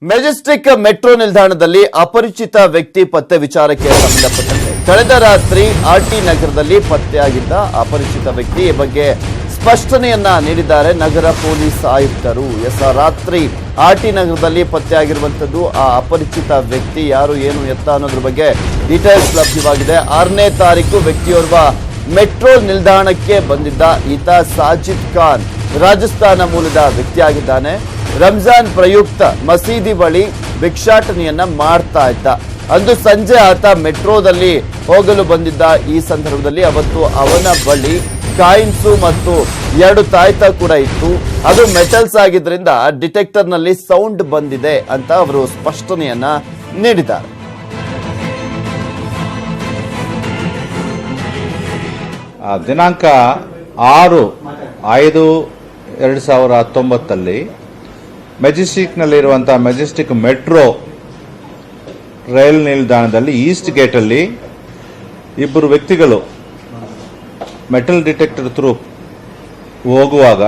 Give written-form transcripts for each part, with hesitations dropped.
Majestic metro ನಿಲ್ದಾಣದಲ್ಲಿ ಅಪರಿಚಿತ ವ್ಯಕ್ತಿ ಪತ್ತೆ ವಿಚಾರಕ್ಕೆ ಸಂಬಂಧಪಟ್ಟಂತೆ ಕಳೆದ ರಾತ್ರಿ ಆರ್ಟಿ ನಗರದಲ್ಲಿ ಪತ್ತೆಯಾಗಿದ್ದ ಅಪರಿಚಿತ ವ್ಯಕ್ತಿ ಈ ಬಗ್ಗೆ ಸ್ಪಷ್ಟನೆಯನ್ನ ನೀಡಿದ್ದಾರೆ ನಗರ ಪೊಲೀಸ್ ಆಯುಕ್ತರು. ರಾತ್ರಿ ಆರ್ಟಿ ನಗರದಲ್ಲಿ ಪತ್ತೆಯಾಗಿರುವಂತದ್ದು ಆ ಅಪರಿಚಿತ ವ್ಯಕ್ತಿ ಯಾರು, ಏನು, ಎತ್ತ ಅನ್ನೋದ್ರ ಬಗ್ಗೆ ಡೀಟೇಲ್ಸ್ ಲಭ್ಯವಾಗಿದೆ. 6ನೇ ತಾರೀಕು ವ್ಯಕ್ತಿಯೋರ್ವ ಮೆಟ್ರೋ ನಿಲ್ದಾಣಕ್ಕೆ ಬಂದಿದ್ದ ಈತ ಸಾಜಿದ್ ಖಾನ್ ರಾಜಸ್ಥಾನ ಮೂಲದ ವ್ಯಕ್ತಿಯಾಗಿದ್ದಾನೆ. ರಂಜಾನ್ ಪ್ರಯುಕ್ತ ಮಸೀದಿ ಬಳಿ ಭಿಕ್ಷಾಟನೆಯನ್ನ ಮಾಡ್ತಾ ಇದ್ದ. ಅಂದು ಸಂಜೆ ಆತ ಮೆಟ್ರೋದಲ್ಲಿ ಹೋಗಲು ಬಂದಿದ್ದ. ಈ ಸಂದರ್ಭದಲ್ಲಿ ಅವತ್ತು ಅವನ ಬಳಿ ಕಾಯಿನ್ಸು ಮತ್ತು 2 ತಾಯ್ತ ಕೂಡ ಇತ್ತು. ಅದು ಮೆಟಲ್ಸ್ ಆಗಿದ್ರಿಂದ ಡಿಟೆಕ್ಟರ್ ನಲ್ಲಿ ಸೌಂಡ್ ಬಂದಿದೆ ಅಂತ ಅವರು ಸ್ಪಷ್ಟನೆಯನ್ನ ನೀಡಿದ್ದಾರೆ. ದಿನಾಂಕ 6/5/2019 ಮೆಜೆಸ್ಟಿಕ್ನಲ್ಲಿರುವಂತಹ ಮೆಜೆಸ್ಟಿಕ್ ಮೆಟ್ರೋ ರೈಲ್ ನಿಲ್ದಾಣದಲ್ಲಿ ಈಸ್ಟ್ ಗೇಟಲ್ಲಿ ಇಬ್ಬರು ವ್ಯಕ್ತಿಗಳು ಮೆಟಲ್ ಡಿಟೆಕ್ಟರ್ ಥ್ರೂ ಹೋಗುವಾಗ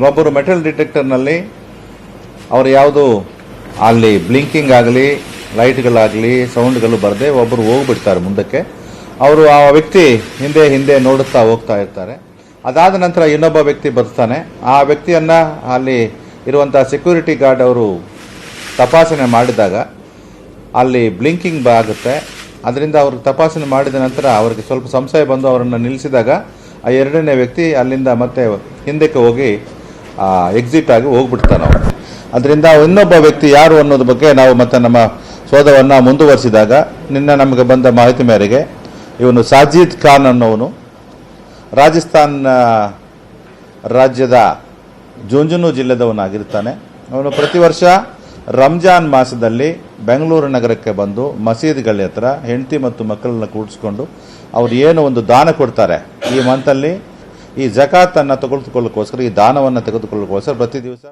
ಒಬ್ಬರು ಮೆಟಲ್ ಡಿಟೆಕ್ಟರ್ನಲ್ಲಿ ಅವರು ಯಾವುದು ಅಲ್ಲಿ ಬ್ಲಿಂಕಿಂಗ್ ಆಗಲಿ ಲೈಟ್ಗಳಾಗಲಿ ಸೌಂಡ್ಗಳು ಬರದೆ ಒಬ್ಬರು ಹೋಗ್ಬಿಡ್ತಾರೆ ಮುಂದಕ್ಕೆ. ಅವರು ಆ ವ್ಯಕ್ತಿ ಹಿಂದೆ ನೋಡುತ್ತಾ ಹೋಗ್ತಾ ಇರ್ತಾರೆ. ಅದಾದ ನಂತರ ಇನ್ನೊಬ್ಬ ವ್ಯಕ್ತಿ ಬರ್ತಾನೆ. ಆ ವ್ಯಕ್ತಿಯನ್ನು ಅಲ್ಲಿ ಇರುವಂಥ ಸೆಕ್ಯೂರಿಟಿ ಗಾರ್ಡ್ ಅವರು ತಪಾಸಣೆ ಮಾಡಿದಾಗ ಅಲ್ಲಿ ಬ್ಲಿಂಕಿಂಗ್ ಆಗುತ್ತೆ. ಅದರಿಂದ ಅವರು ತಪಾಸಣೆ ಮಾಡಿದ ನಂತರ ಅವರಿಗೆ ಸ್ವಲ್ಪ ಸಂಶಯ ಬಂದು ಅವರನ್ನು ನಿಲ್ಲಿಸಿದಾಗ ಆ 2ನೇ ವ್ಯಕ್ತಿ ಅಲ್ಲಿಂದ ಮತ್ತೆ ಹಿಂದಕ್ಕೆ ಹೋಗಿ ಎಕ್ಸಿಟ್ ಆಗಿ ಹೋಗ್ಬಿಡ್ತಾನೆ ಅವರು. ಅದರಿಂದ ಇನ್ನೊಬ್ಬ ವ್ಯಕ್ತಿ ಯಾರು ಅನ್ನೋದ್ರ ಬಗ್ಗೆ ನಾವು ಮತ್ತೆ ನಮ್ಮ ಶೋಧವನ್ನು ಮುಂದುವರಿಸಿದಾಗ ನಿನ್ನೆ ನಮಗೆ ಬಂದ ಮಾಹಿತಿ ಮೇರೆಗೆ ಇವನು ಸಾಜಿದ್ ಖಾನ್ ಅನ್ನೋವನು ರಾಜಸ್ಥಾನ ರಾಜ್ಯದ ಜುಂಜುನು ಜಿಲ್ಲೆದವನಾಗಿರ್ತಾನೆ. ಅವನು ಪ್ರತಿ ವರ್ಷ ರಂಜಾನ್ ಮಾಸದಲ್ಲಿ ಬೆಂಗಳೂರು ನಗರಕ್ಕೆ ಬಂದು ಮಸೀದಿಗಳ ಹತ್ರ ಹೆಂಡತಿ ಮತ್ತು ಮಕ್ಕಳನ್ನ ಕೂಡಿಸ್ಕೊಂಡು ಅವ್ರು ಏನು ಒಂದು ದಾನ ಕೊಡ್ತಾರೆ ಈ ಮಂತಲ್ಲಿ ಈ ಜಕಾತನ್ನು ತೆಗೆದುಕೊಳ್ಳೋಕ್ಕೋಸ್ಕರ ಈ ದಾನವನ್ನು ತೆಗೆದುಕೊಳ್ಳೋಕ್ಕೋಸ್ಕರ ಪ್ರತಿ ದಿವಸ